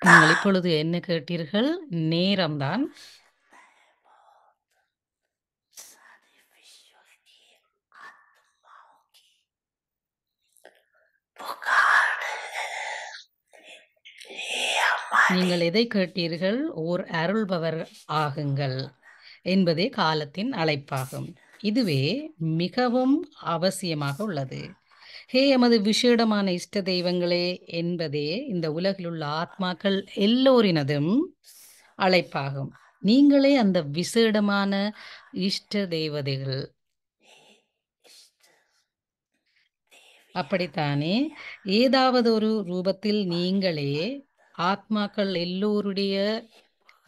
நீங்கள் இப்பொழுது என்ன கேட்டீர்கள்? நேரம்தான். நீங்கள் எதை கேட்டீர்கள்? ஓர் அருள்பவர் ஆகுங்கள் என்பதே காலத்தின் அழைப்பாகும். இதுவே மிகவும் அவசியமாக உள்ளது. ஹே எமது விசேடமான இஷ்ட தெய்வங்களே என்பதே இந்த உலகில் உள்ள ஆத்மாக்கள் எல்லோரினதும் அழைப்பாகும். நீங்களே அந்த விசேடமான இஷ்ட தேவதைகள். அப்படித்தானே? ஏதாவது ஒரு ரூபத்தில் நீங்களே ஆத்மாக்கள் எல்லோருடைய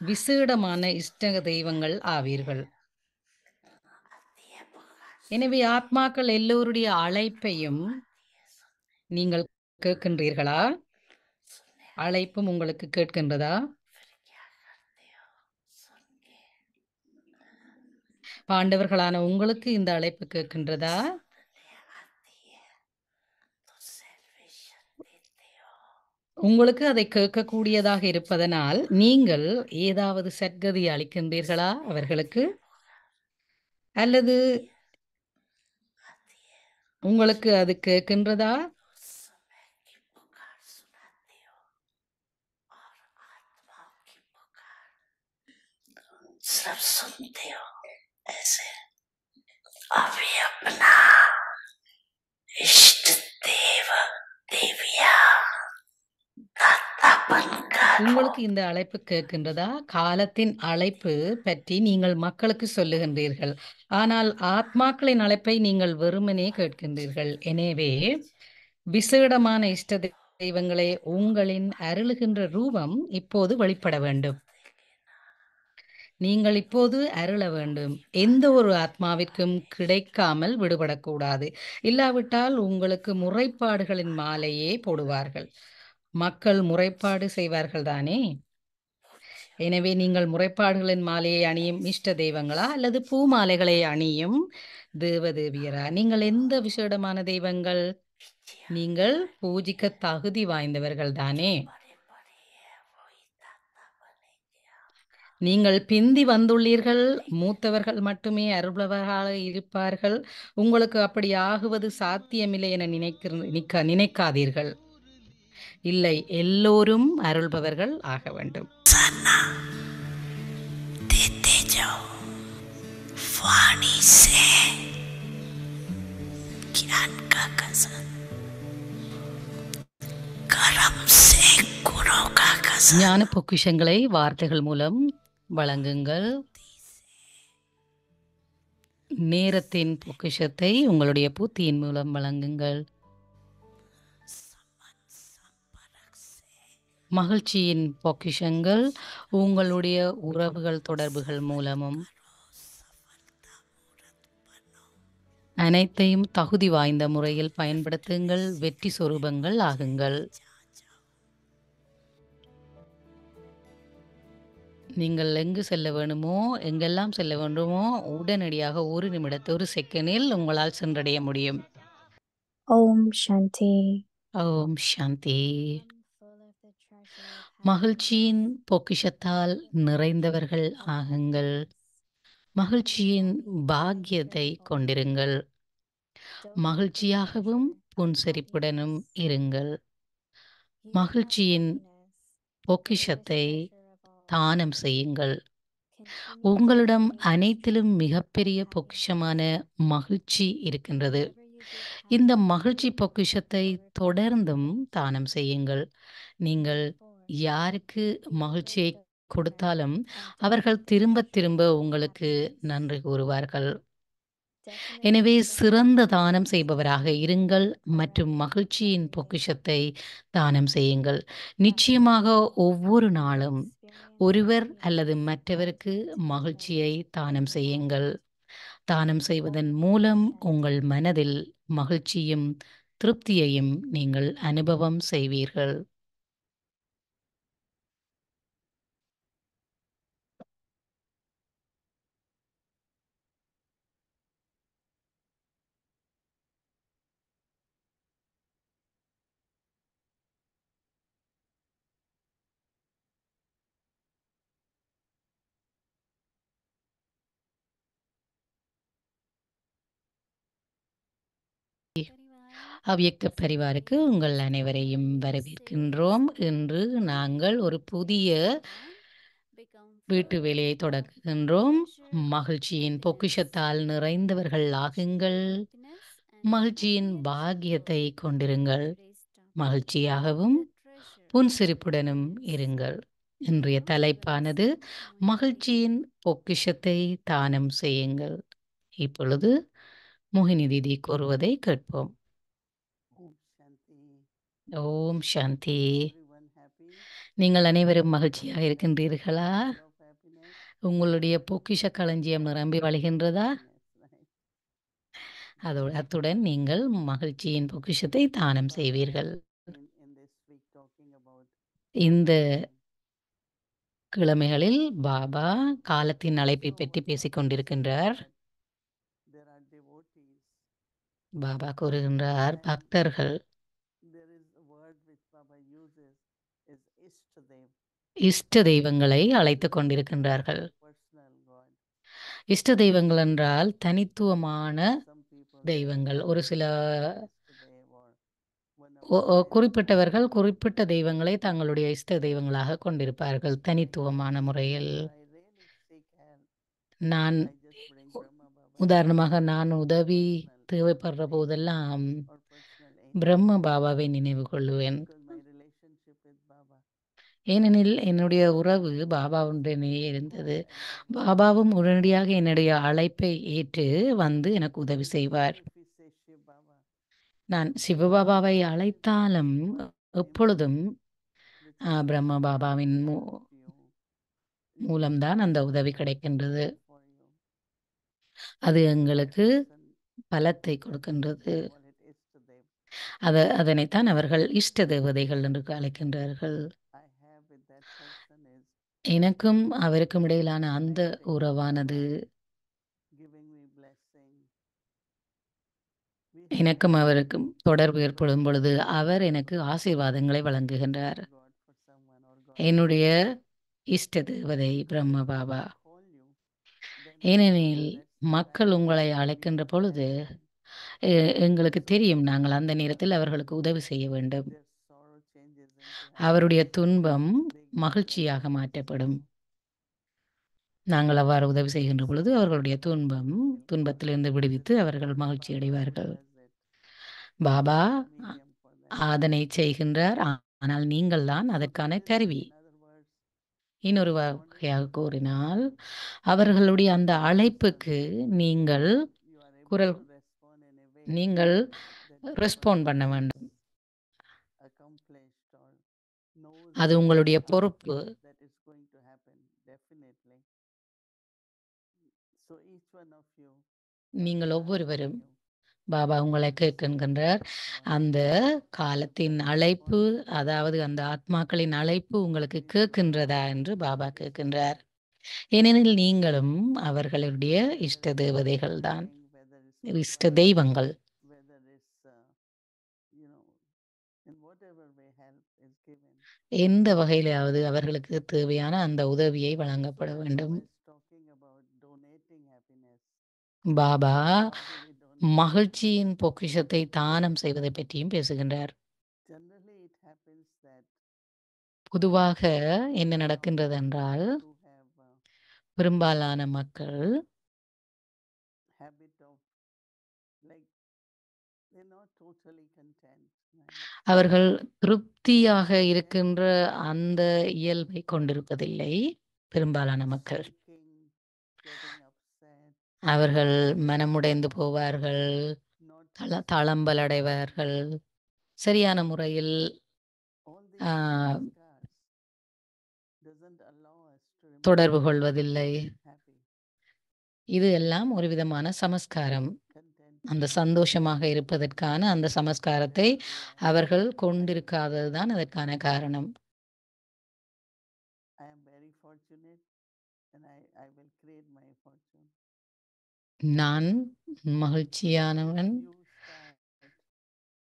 விசேடமான இஷ்ட தெய்வங்கள் ஆவீர்கள். எனவே ஆத்மாக்கள் எல்லோருடைய அழைப்பையும் நீங்கள் கேட்கின்றீர்களா? அழைப்பும் உங்களுக்கு கேட்கின்றதா? பாண்டவர்களான உங்களுக்கு இந்த அழைப்பு கேட்கின்றதா? உங்களுக்கு அதை கேட்கக்கூடியதாக இருப்பதனால் நீங்கள் ஏதாவது சத்கதி அளிக்கின்றீர்களா அவர்களுக்கு? அல்லது உங்களுக்கு அது கேட்கின்றதா? सब सुनते हो ऐसे अभी अपना इष्ट देव देविया दातापन करो உங்களுக்கு இந்த அழைப்பு கேட்கின்றதா? காலத்தின் அழைப்பு பற்றி நீங்கள் மக்களுக்கு சொல்லுகின்றீர்கள். ஆனால் ஆத்மாக்களின் அழைப்பை நீங்கள் வெறுமனே கேட்கின்றீர்கள். எனவே விசேடமான இஷ்ட தெய்வங்களே, உங்களின் அருளுகின்ற ரூபம் இப்போது வெளிப்பட வேண்டும். நீங்கள் இப்போது அருள வேண்டும். எந்த ஒரு ஆத்மாவிற்கும் கிடைக்காமல் விடுபடக்கூடாது. இல்லாவிட்டால் உங்களுக்கு முறைப்பாடுகளின் மாலையே போடுவார்கள். மக்கள் முறைப்பாடு செய்வார்கள் தானே? எனவே நீங்கள் முறைப்பாடுகளின் மாலையை அணியும் இஷ்ட தெய்வங்களா அல்லது பூ மாலைகளை அணியும் தேவதேவியரா? நீங்கள் எந்த விசேடமான தெய்வங்கள்? நீங்கள் பூஜிக்க தகுதி வாய்ந்தவர்கள் தானே? बड़े बड़े है वही दाता बनेंगे நீங்கள் பிந்தி வந்துள்ளீர்கள். மூத்தவர்கள் மட்டுமே அருள்பவர்களாக இருப்பார்கள். உங்களுக்கு அப்படி ஆகுவது சாத்தியமில்லை என நினைக்காதீர்கள். இல்லை, எல்லோரும் அருள்பவர்கள் ஆக வேண்டும். सना देते जाओ वाणी से ज्ञान का खजाना कर्म से गुणों का खजाना ஞான பொக்கிஷங்களை வார்த்தைகள் மூலம் வழங்குங்கள். நேரத்தின் பொக்கிஷத்தை உங்களுடைய புத்தியின் மூலம் வழங்குங்கள். மகிழ்ச்சியின் பொக்கிஷங்கள் உங்களுடைய உறவுகள் தொடர்புகள் மூலமும் அனைத்தையும் தகுதி வாய்ந்த முறையில் பயன்படுத்துங்கள். வெற்றி சொரூபங்கள் ஆகுங்கள். நீங்கள் எங்கு செல்ல வேண்டுமோ, எங்கெல்லாம் செல்ல வேண்டுமோ, உடனடியாக 1 நிமிடத்தில் 1 செகண்டில் உங்களால் சென்றடைய முடியும். Om Shanti. ஓம் சாந்தி. மகிழ்ச்சியின் பொக்கிஷத்தால் நிறைந்தவர்கள் ஆகுங்கள். மகிழ்ச்சியின் பாக்கியத்தை கொண்டிருங்கள். மகிழ்ச்சியாகவும் புன்சிரிப்புடனும் இருங்கள். மகிழ்ச்சியின் பொக்கிஷத்தை தானம் செய்யுங்கள். உங்களிடம் அனைத்திலும் மிகப்பெரிய பொக்கிஷமான மகிழ்ச்சி இருக்கின்றது. இந்த மகிழ்ச்சி பொக்கிஷத்தை தொடர்ந்தும் தானம் செய்யுங்கள். நீங்கள் யாருக்கு மகிழ்ச்சியை கொடுத்தாலும் அவர்கள் திரும்ப திரும்ப உங்களுக்கு நன்றி கூறுவார்கள். எனவே சிறந்த தானம் செய்பவராக இருங்கள் மற்றும் மகிழ்ச்சியின் பொக்கிஷத்தை தானம் செய்யுங்கள். நிச்சயமாக ஒவ்வொரு நாளும் ஒருவர் அல்லது மற்றவருக்கு மகிழ்ச்சியை தானம் செய்யுங்கள். தானம் செய்வதன் மூலம் உங்கள் மனதில் மகிழ்ச்சியும் திருப்தியையும் நீங்கள் அனுபவம் செய்வீர்கள். அவ்யக்த பரிவாருக்கு உங்கள் அனைவரையும் வரவேற்கின்றோம். இன்று நாங்கள் ஒரு புதிய வீட்டு வேலையை தொடங்குகின்றோம். மகிழ்ச்சியின் பொக்கிஷத்தால் நிறைந்தவர்கள் ஆகுங்கள். மகிழ்ச்சியின் பாக்கியத்தை கொண்டிருங்கள். மகிழ்ச்சியாகவும் புன்சிரிப்புடனும் இருங்கள். இன்றைய தலைப்பானது மகிழ்ச்சியின் பொக்கிஷத்தை தானம் செய்யுங்கள். இப்பொழுது மோகினி தீதி கூறுவதை கேட்போம். Om Shanti. ஓம் சாந்தி. Everyone happy? நீங்கள் அனைவரும் மகிழ்ச்சியாக இருக்கின்றீர்களா? Full of happiness? உங்களுடைய பொக்கிஷ களஞ்சியம் நிரம்பி வழிகின்றதா? Happiness, right? அத்துடன் நீங்கள் மகிழ்ச்சியின் பொக்கிஷத்தை தானம் செய்வீர்கள். In this week talking about இந்த time. கிழமைகளில் பாபா காலத்தின் அழைப்பை பற்றி பேசிக் கொண்டிருக்கின்றார். There are devotees. பாபா கூறுகின்றார், பக்தர்கள் There is a word which Baba uses is Ishtadev. இஷ்ட தெய்வங்களை அழைத்துக் கொண்டிருக்கின்றார்கள். Personal God. இஷ்ட தெய்வங்கள் என்றால் தனித்துவமான Some people தெய்வங்கள். ஒரு சில Ishtadev or one of குறிப்பிட்டவர்கள் குறிப்பிட்ட தெய்வங்களை தங்களுடைய இஷ்ட தெய்வங்களாக கொண்டிருப்பார்கள் தனித்துவமான முறையில். I really seek help. நான் I just bring Brahma Baba உதாரணமாக நான் உதவி தேவைப்படுற போதெல்லாம் or personal angel பிரம்ம பாபாவை நினைவு கொள்ளுவேன். because my relationship with Baba. ஏனெனில் என்னுடைய உறவு பாபாவுடனே இருந்தது. பாபாவும் உடனடியாக என்னுடைய அழைப்பை ஏற்று வந்து எனக்கு உதவி செய்வார். If we say Shiv Baba, நான் சிவபாபாவை அழைத்தாலும் எப்பொழுதும் which is பிரம்ம பாபாவின் you, மூலம்தான் அந்த உதவி கிடைக்கின்றது. for you. அது எங்களுக்கு Person, பலத்தை கொடுக்கின்றது. call it Ishtadev. அதனைத்தான் அவர்கள் இஷ்ட தேவதைகள் என்று அழைக்கின்றார்கள். I have with that person is எனக்கும் அவருக்கும் இடையிலான அந்த உறவானது giving me blessing. எனக்கும் அவருக்கும் தொடர்பு ஏற்படும் பொழுது அவர் எனக்கு ஆசீர்வாதங்களை வழங்குகின்றார். God for someone or God என்னுடைய இஷ்ட தேவதை பிரம்ம பாபா. call you, then ஏனெனில் that's மக்கள் உங்களை அழைக்கின்ற பொழுது எங்களுக்கு தெரியும் நாங்கள் அந்த நேரத்தில் அவர்களுக்கு உதவி செய்ய வேண்டும். their sorrow changes into அவருடைய துன்பம் மகிழ்ச்சியாக மாற்றப்படும். நாங்கள் அவ்வாறு உதவி செய்கின்ற பொழுது அவர்களுடைய துன்பத்திலிருந்து விடுவித்து அவர்கள் மகிழ்ச்சி அடைவார்கள். பாபா அதனை செய்கின்றார், ஆனால் நீங்கள் தான் அதற்கான கருவி. in other words, இன்னொரு வகையாக கூறினால் அவர்களுடைய அந்த அழைப்புக்கு நீங்கள் you are able குரல் to respond in a way நீங்கள் that ரெஸ்பாண்ட் பண்ண வேண்டும். accomplished or knows அது உங்களுடைய பொறுப்பு. that is going to happen definitely. So each one of you, நீங்கள் ஒவ்வொருவரும் பாபா உங்களை கேட்கின்றார். அந்த காலத்தின் அழைப்பு, அதாவது அந்த ஆத்மாக்களின் அழைப்பு உங்களுக்கு கேட்கின்றதா என்று பாபா கேட்கின்றார். ஏனெனில் நீங்களும் அவர்களுடைய இஷ்ட தேவதைகள் தான், whether it's இஷ்ட தெய்வங்கள். whether it's you know, in whatever way help is given. எந்த வகையிலாவது அவர்களுக்கு தேவையான அந்த உதவியை வழங்கப்பட வேண்டும். Talking about donating happiness. Baba How do we donate? மகிழ்ச்சியின் பொக்கிஷத்தை தானம் செய்வதை பற்றியும் பேசுகின்றார். Generally it happens that பொதுவாக என்ன நடக்கின்றது என்றால் who have பெரும்பாலான மக்கள் habit of like they're not totally content, right? அவர்கள் திருப்தியாக இருக்கின்ற அந்த இயல்பை கொண்டிருப்பதில்லை. பெரும்பாலான மக்கள் Thinking, getting upset, அவர்கள் மனமுடைந்து போவார்கள், not தளம்பல் அடைவார்கள், சரியான முறையில் all these ah, scars doesn't allow us to remain தொடர்பு கொள்வதில்லை. happy, இது எல்லாம் ஒரு விதமான சமஸ்காரம். content. அந்த சந்தோஷமாக இருப்பதற்கான அந்த சமஸ்காரத்தை அவர்கள் கொண்டிருக்காததுதான் அதற்கான காரணம். I am very fortunate and I will create my fortune. நான் மகிழ்ச்சியானவன், You start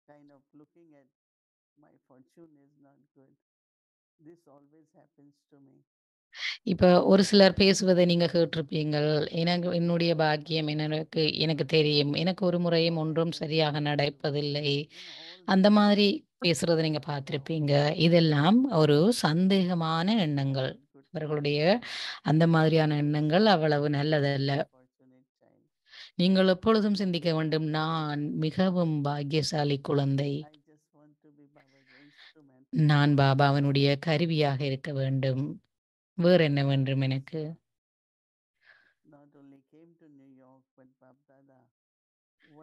kind of looking at my fortune is not good. This always happens to me. இப்ப ஒரு சிலர் பேசுவதை நீங்க கேட்டிருப்பீங்கள். என்னுடைய பாக்கியம் எனக்கு தெரியும். எனக்கு ஒரு முறையும் ஒன்றும் சரியாக நடப்பதில்லை. அந்த மாதிரி பேசுறத நீங்க பார்த்திருப்பீங்க. இதெல்லாம் ஒரு சந்தேகமான எண்ணங்கள். அவர்களுடைய அந்த மாதிரியான எண்ணங்கள் அவ்வளவு நல்லதல்ல. நீங்கள் எப்பொழுதும் சிந்திக்க வேண்டும், நான் மிகவும் பாக்கியசாலி குழந்தை. நான் பாபாவினுடைய கருவியாக இருக்க வேண்டும். வேற என்ன வேண்டும் எனக்கு? Not only came to New York, but Babdada,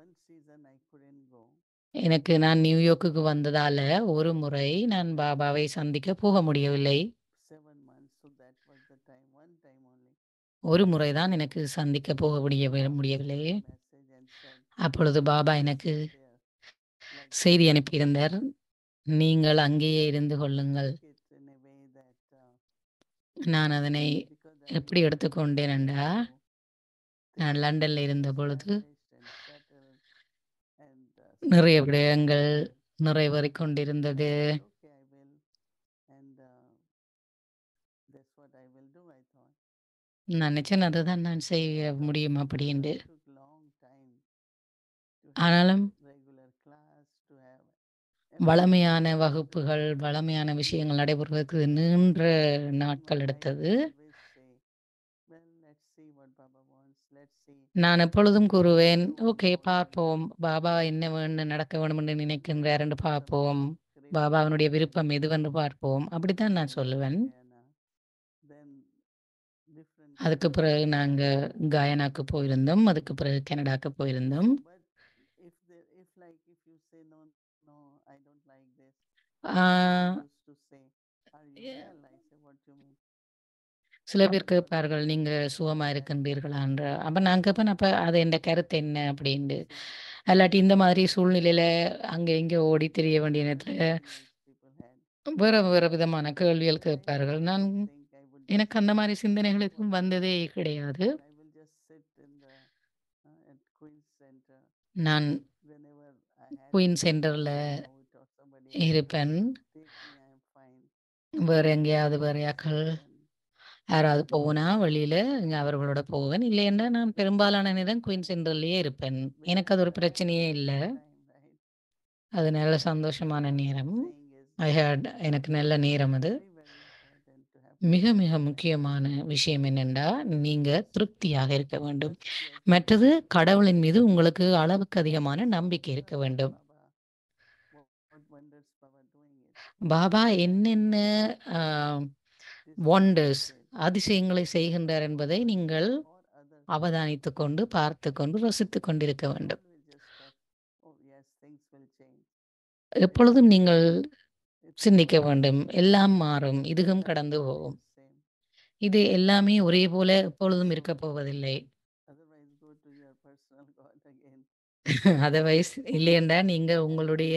one season I couldn't go. நான் நியூயார்க்குக்கு வந்ததால ஒரு முறை நான் பாபாவை சந்திக்க போக முடியவில்லை. 7 months, so that was the time, one time only. ஒரு முறை தான் எனக்கு சந்திக்க போக முடியவில்லை. Message and said, அப்பொழுது பாபா எனக்கு செய்தி அனுப்பியிருந்தார். நீங்கள் அங்கேயே இருந்து கொள்ளுங்கள். in a way that நான் அதனை because I எப்படி எடுத்துக்கொண்டேன் என்றா, நான் லண்டன்ல இருந்த பொழுது established and settled and நிறைய விடயங்கள் நிறைவேறிக் கொண்டிருந்தது. okay, I will, and that's what I will do, I thought. நான் நினைச்சேன் அதுதான் நான் செய்ய முடியும் அப்படின்ட்டு. It took long time to ஆனாலும் have regular class, to have வளமையான வகுப்புகள், வளமையான விஷயங்கள் நடைபெறுவதற்கு நீண்ட நாட்கள் எடுத்தது. always say, well, let's see what Baba wants, let's see. நான் எப்பொழுதும் கூறுவேன், ஓகே பார்ப்போம், பாபா என்ன வேணும் நடக்க வேண்டும் என்று நினைக்கின்றார் என்று பார்ப்போம், பாபாவினுடைய விருப்பம் எதுவென்று பார்ப்போம், அப்படித்தான் நான் சொல்லுவேன். Then different அதுக்கு பிறகு நாங்க கயானாக்கு போயிருந்தோம், அதுக்கு பிறகு கனடாக்கு போயிருந்தோம். but if you say no, I don't like this, ah, used to say, are you well? I say, what do you mean? சில பேர் கேட்பார்கள், நீங்க சுகமா இருக்கின்றீர்களான்ற. அப்ப நான் கேட்பேன், அப்ப அது என் கருத்து என்ன அப்படின்ட்டு. அல்லாட்டி இந்த மாதிரி சூழ்நிலையில அங்க இங்க ஓடி திரிய வேண்டிய நேரத்துல People had. வேற வேற விதமான கேள்விகள் கேட்பார்கள். எனக்கு அந்த மாதிரி சிந்தனைகள் எதுவும் வந்ததே கிடையாது. I will just sit in the at Queen's Center நான் whenever I had queen to சென்டர்ல go out or somebody இருப்பேன். take me, I am fine. வேற எங்கேயாவது வேற யாக்கள் Then யாராவது போனா வெளியில அவர்களோட போவேன். இல்லைன்னா நான் பெரும்பாலான நேரம் குயின் சென்டர்லயே இருப்பேன். எனக்கு அது ஒரு பிரச்சனையே இல்லை. time, right? அது நல்ல சந்தோஷமான நேரம். Saying is எனக்கு நல்ல நேரம் அது. very, very important to have மிக மிக முக்கியமான விஷயம் என்னென்றா, நீங்க திருப்தியாக இருக்க வேண்டும். மற்றது கடவுளின் மீது உங்களுக்கு அளவுக்கு அதிகமான நம்பிக்கை இருக்க வேண்டும். Baba, what wonders Baba doing it. Baba என்னென்ன ஒண்டர்ஸ் அதிசயங்களை செய்கின்றார் என்பதை நீங்கள் Or others அவதானித்துக் கொண்டு பார்த்து கொண்டு ரசித்துக் கொண்டிருக்க வேண்டும். always just thought, oh yes, things will change. எப்பொழுதும் நீங்கள் சிந்திக்க வேண்டும், எல்லாம் மாறும், இதுவும் கடந்து போகும். Same. இது எல்லாமே ஒரே போல எப்பொழுதும் இருக்க போவதில்லை. Otherwise, go to your personal God again. Otherwise இல்லையென்றா நீங்க உங்களுடைய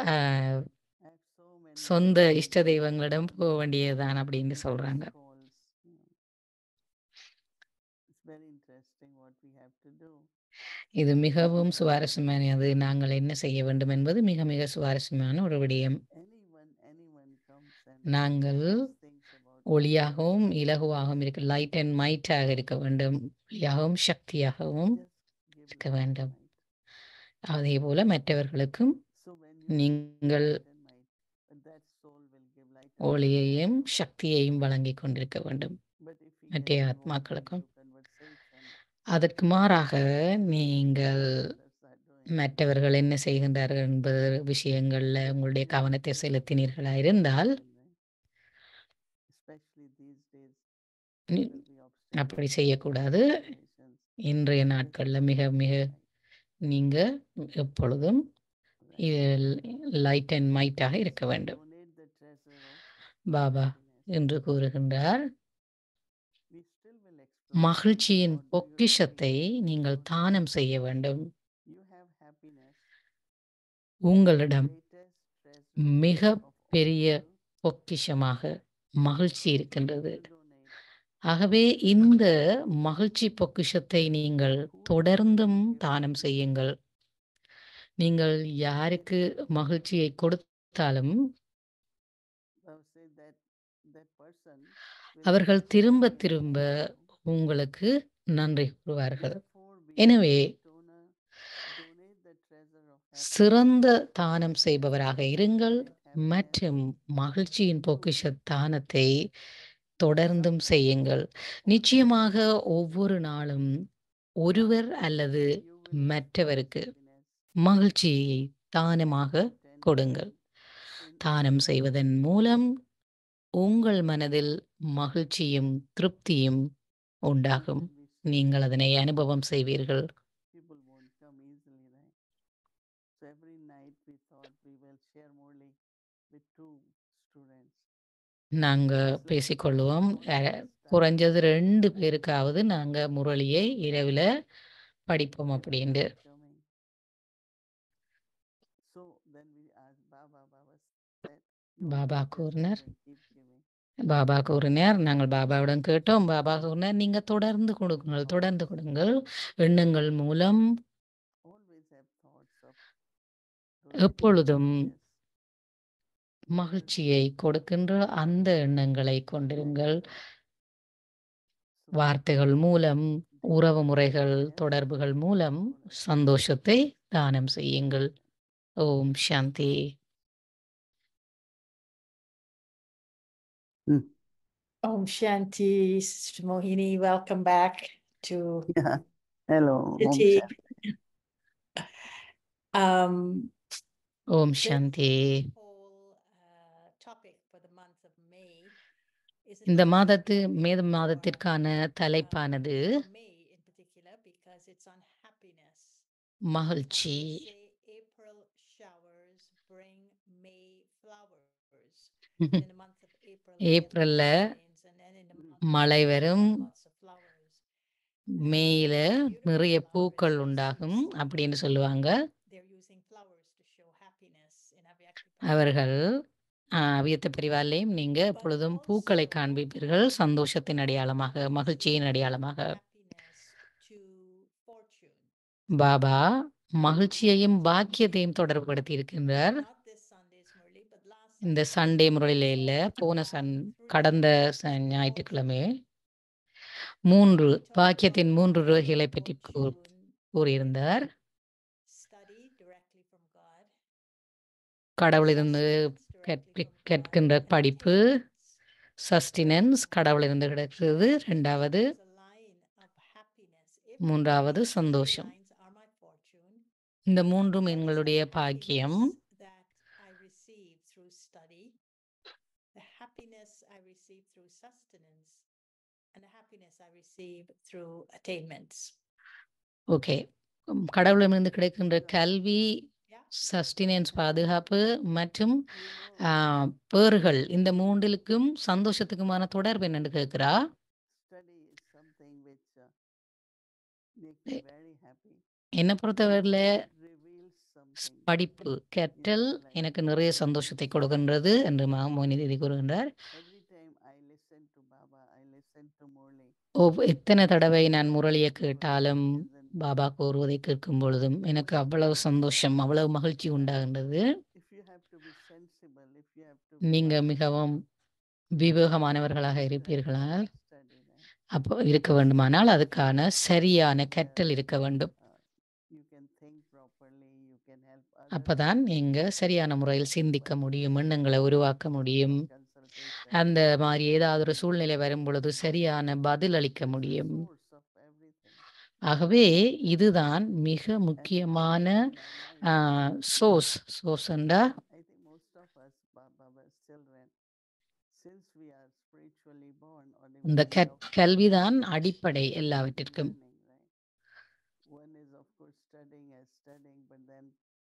ஆஹ், I have so many சொந்த இஷ்ட தெய்வங்களிடம் போக வேண்டியதுதான் அப்படின்னு சொல்றாங்க. calls. It's very interesting what we have to do. இது மிகவும் சுவாரஸ்யமானது. நாங்கள் என்ன செய்ய வேண்டும் என்பது மிக மிக சுவாரஸ்யமான ஒரு விடயம். Anyone comes and நாங்கள் thinks about ஒளியாகவும் இலகுவாகவும் இருக்க, லைட் அண்ட் மைட்டாக இருக்க வேண்டும், ஒளியாகவும் சக்தியாகவும் just give இருக்க light and வேண்டும். might. அதே போல மற்றவர்களுக்கும் So when you நீங்கள் give light and might, but that soul will give light and might. ஒளியையும் சக்தியையும் வழங்கி கொண்டிருக்க வேண்டும் But if we மற்ற get involved ஆத்மாக்களுக்கும். into conversation, அதற்கு மாறாக நீங்கள் others are doing, மற்றவர்கள் என்ன செய்கின்றார்கள் என்பது விஷயங்கள்ல உங்களுடைய கவனத்தை செலுத்தினீர்களா இருந்தால், especially these days, நீ- will be obstacles அப்படி in செய்யக்கூடாது. situations. இன்றைய நாட்கள்ல மிக மிக நீங்க எப்பொழுதும் லைட் அண்ட் மைட்டாக இருக்க வேண்டும். Donate the treasure of Baba happiness. என்று கூறுகின்றார், We still will explore. மகிழ்ச்சியின் What do you பொக்கிஷத்தை really நீங்கள் want? தானம் செய்ய வேண்டும். You have happiness, உங்களிடம் greatest treasure மிக of பெரிய all. பொக்கிஷமாக மகிழ்ச்சி இருக்கின்றது. You donate. ஆகவே இந்த மகிழ்ச்சி பொக்கிஷத்தை நீங்கள் தொடர்ந்தும் தானம் செய்யுங்கள். நீங்கள் யாருக்கு மகிழ்ச்சியை கொடுத்தாலும் Baba said that that person will அவர்கள் sincerely திரும்ப thank திரும்ப you. உங்களுக்கு நன்றி கூறுவார்கள். Therefore, be a எனவே great donor. Donate the treasure of happiness சிறந்த தானம் செய்பவராக இருங்கள் and happiness. மற்றும் மகிழ்ச்சியின் பொக்கிஷ தானத்தை தொடர்ந்தும் செய்யுங்கள். நிச்சயமாக ஒவ்வொரு நாளும் ஒருவர் அல்லது You will மற்றவருக்கு happiness மகிழ்ச்சியை தானமாக கொடுங்கள். in தானம் all செய்வதன் மூலம் உங்கள் மனதில் மகிழ்ச்சியும் திருப்தியும் உண்டாகும். when we share, நீங்கள் அதனை அனுபவம் செய்வீர்கள். people won't come easily, right? So every night we thought we will share morely with 2 students. நாங்க பேசிக்கொள்வோம். குறைஞ்சது 2 பேருக்காவது நாங்க முரளியை இரவில படிப்போம் அப்படின்ட்டு. So then we asked Baba. Baba said, "No, Baba just கூறினார் give and keep giving." Baba கூறினார். நாங்கள் பாபாவிடம் கேட்டோம். பாபா கூறினார், நீங்க தொடர்ந்து கொடுங்கள், தொடர்ந்து கொடுங்கள். எண்ணங்கள் மூலம் Always have thoughts of those எப்பொழுதும் happiness. மகிழ்ச்சியை கொடுக்கின்ற அந்த எண்ணங்களை கொண்டிருங்கள். So வார்த்தைகள் மூலம், உறவு முறைகள், தொடர்புகள் மூலம் சந்தோஷத்தை தானம் செய்யுங்கள். ஓம் சாந்தி. Om Shanti, Sister Mohini, welcome back to Yeah. Hello. Om City. Shanti. Om Shanti. Whole topic for the month of May is a இந்த topic மே மாதத்திற்கான தலைப்பானது for May in particular because it's on happiness. மகிழ்ச்சி. They say April showers bring May flowers. In the month of April, we get ஏப்ரல்ல rains, and then in the month of மழை May, we வரும். have lots of flowers. மேயில நிறைய பூக்கள் உண்டாகும் அப்படின்னு சொல்லுவாங்க. They're using flowers to show happiness in Avyakta. அவர்கள் அவ்வியத்த பிரிவாலையும் நீங்க எப்பொழுதும் பூக்களை காண்பிப்பீர்கள், சந்தோஷத்தின் அடையாளமாக, மகிழ்ச்சியின் அடையாளமாக. Happiness to fortune. பாபா மகிழ்ச்சியையும் பாக்கியத்தையும் தொடர்புபடுத்தி இருக்கின்றார். Not this Sunday's Murli, but last இந்த சண்டே முறையில இல்ல, போன கடந்த ஞாயிற்றுக்கிழமை 3 பாக்கியத்தின் 3 வகைகளை பற்றி கூறியிருந்தார். study directly from God. கடவுளிலிருந்து கேட்கின்ற படிப்பு, சஸ்டினன்ஸ் கடவுளிலிருந்து கிடைக்கிறது. 2வது, 3வது சந்தோஷம். இந்த 3ம் எங்களுடைய பாக்கியம். The happiness I receive through sustenance and the happiness I receive through attainments. Okay. கடவுளிடமிருந்து கிடைக்கின்ற கல்வி, சஸ்டினன்ஸ் பாதுகாப்பு மற்றும் பேறுகள், இந்த 3லுக்கும் சந்தோஷத்துக்குமான தொடர்பு என்னன்னு கேட்கிறா. என்னை பொறுத்தவரையில் படிப்பு கற்றல் எனக்கு நிறைய சந்தோஷத்தை கொடுக்கின்றது என்று மோகினி தீதி கூறுகின்றார். எத்தனை தடவை நான் முரளியை கேட்டாலும், பாபா கூறுவதை கேட்கும் பொழுதும் எனக்கு அவ்வளவு சந்தோஷம், அவ்வளவு மகிழ்ச்சி உண்டாகின்றது. நீங்க மிகவும் விவேகமானவர்களாக இருப்பீர்களால், அப்போ இருக்க வேண்டுமானால் அதுக்கான சரியான கற்றல் இருக்க வேண்டும். அப்பதான் நீங்க சரியான முறையில் சிந்திக்க முடியும், எண்ணங்களை உருவாக்க முடியும். அந்த மாதிரி ஏதாவது ஒரு சூழ்நிலை வரும் பொழுது சரியான பதில் அளிக்க முடியும். ஆகவே இதுதான் மிக முக்கியமான சோர்ஸ்ண்டா இந்த கல்விதான் அடிப்படை எல்லாவற்றிற்கும்.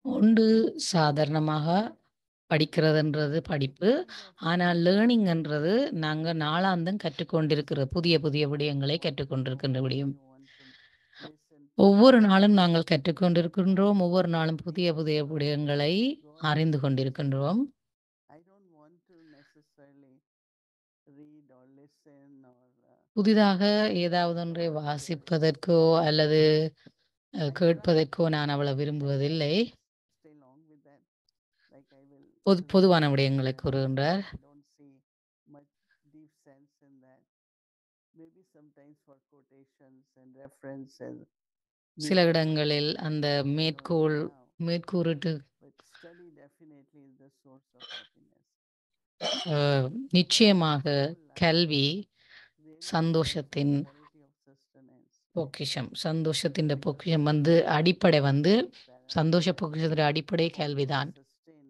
ஒன்று சாதாரணமாக படிக்கிறதுன்றது படிப்பு, ஆனால் லேர்னிங்ன்றது நாங்கள் நாளாந்தம் கற்றுக்கொண்டிருக்கிற புதிய புதிய விடயங்களை கற்றுக்கொண்டிருக்கின்ற விடயம். ஒவ்வொரு நாளும் நாங்கள் கற்றுக்கொண்டிருக்கின்றோம், ஒவ்வொரு நாளும் புதிய புதிய விடயங்களை அறிந்து கொண்டிருக்கின்றோம். புதிதாக ஏதாவது ஒன்றை வாசிப்பதற்கோ அல்லது கேட்பதற்கோ நான் அவ்வளவு விரும்புவதில்லை. பொதுவான விடயங்களை கூறுகின்றார். deep sense in that. Maybe sometimes for quotations and references, we சில may not இடங்களில் understand அந்த what we are learning மேற்கோள் now, மேற்கூறிட்டு but study definitely is the source of happiness. நிச்சயமாக Our whole life கல்வி really depends on சந்தோஷத்தின் quality of sustenance. பொக்கிஷம். சந்தோஷத்தின் Because பொக்கிஷம் if வந்து we are அடிப்படை able வந்து to para- சந்தோஷ பொக்கிஷத்தின் அடிப்படை to கல்விதான். sustain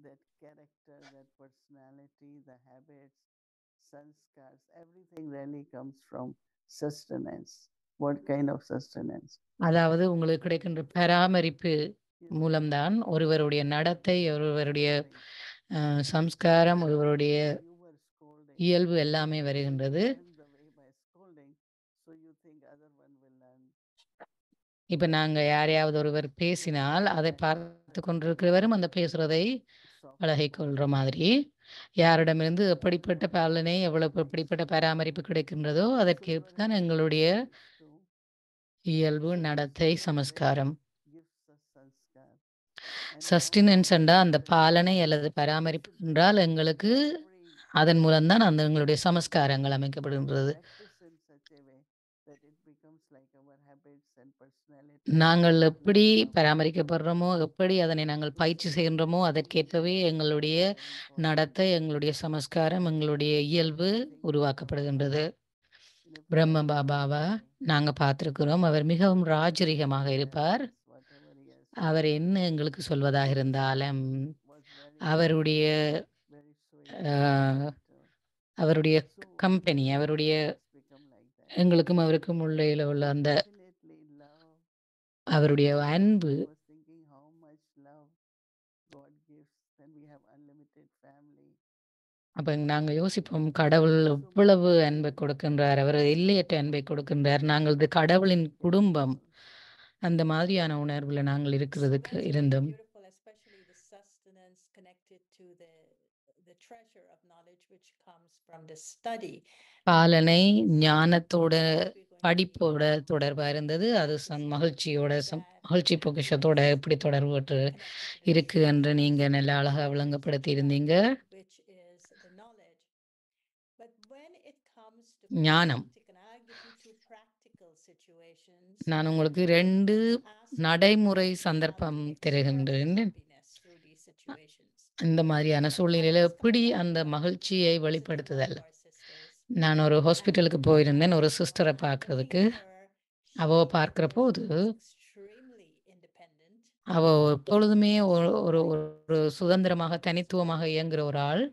that character, that personality, the habits, sanskars, everything really comes from sustenance. What kind of sustenance? அதாவது உங்களுக்கு கிடைக்கின்ற பராமரிப்பு You know, மூலம்தான் ஒருவருடைய நடத்தை, ஒருவருடைய scolding. சம்ஸ்காரம், ஒருவருடைய You were scolding. இயல்பு எல்லாமே You வருகின்றது. learn the way by scolding, so you think other one will learn. இப்ப நாங்க யாரையாவது ஒருவர் பேசினால் அதை பார்த்து கொண்டிருக்கிறவரும் அந்த பேசுறதை Soft பழகிக் கொள்ற மாதிரி யாரிடமிருந்து எப்படிப்பட்ட பாலனை எவ்வளவு எப்படிப்பட்ட பராமரிப்பு கிடைக்கின்றதோ அதற்கேற்ப தான் எங்களுடைய இயல்பு, நடத்தை, சமஸ்காரம். சஸ்டினன்ஸ் என்றால் அந்த பாலனை அல்லது பராமரிப்பு என்றால் எங்களுக்கு அதன் மூலம்தான் அந்த எங்களுடைய சமஸ்காரங்கள் அமைக்கப்படுகின்றது. நாங்கள் எப்படி பராமரிக்கப்படுறோமோ, எப்படி அதனை நாங்கள் பயிற்சி செய்கின்றோமோ அதற்கேற்பவே எங்களுடைய நடத்தை, எங்களுடைய சமஸ்காரம், எங்களுடைய இயல்பு உருவாக்கப்படுகின்றது. பிரம்ம பாபாவா நாங்க பார்த்திருக்கிறோம். அவர் மிகவும் ராஜரீகமாக இருப்பார். அவர் என்ன எங்களுக்கு சொல்வதாக இருந்தாலும் அவருடைய அவருடைய கம்பெனி, அவருடைய எங்களுக்கும் அவருக்கும் உள்ள அந்த அவருடைய அன்பு அப்ப நாங்க யோசிப்போம், கடவுள் எவ்வளவு அன்பை கொடுக்கின்றார், அவர் எல்லையற்ற அன்பை கொடுக்கின்றார், நாங்கள் இது கடவுளின் குடும்பம், அந்த மாதிரியான உணர்வுல நாங்கள் இருக்கிறதுக்கு இருந்தோம். பாலனை ஞானத்தோட படிப்போட தொடர்பா இருந்தது. அது மகிழ்ச்சியோட மகிழ்ச்சி பொக்கிஷத்தோட எப்படி தொடர்பு இருக்கு என்று நீங்க நல்ல அழகா விளங்கப்படுத்தி இருந்தீங்க. ஞானம் நான் உங்களுக்கு 2 நடைமுறை சந்தர்ப்பம் தருகின்றேன். இந்த மாதிரியான சூழ்நிலையில எப்படி அந்த மகிழ்ச்சியை வெளிப்படுத்துதல். நான் ஒரு ஹாஸ்பிட்டலுக்கு போயிருந்தேன் ஒரு சிஸ்டரை பார்க்கறதுக்கு. அவ பார்க்கிற போது அவ எப்பொழுதுமே ஒரு சுதந்திரமாக தனித்துவமாக இயங்குகிற ஒரு ஆள்.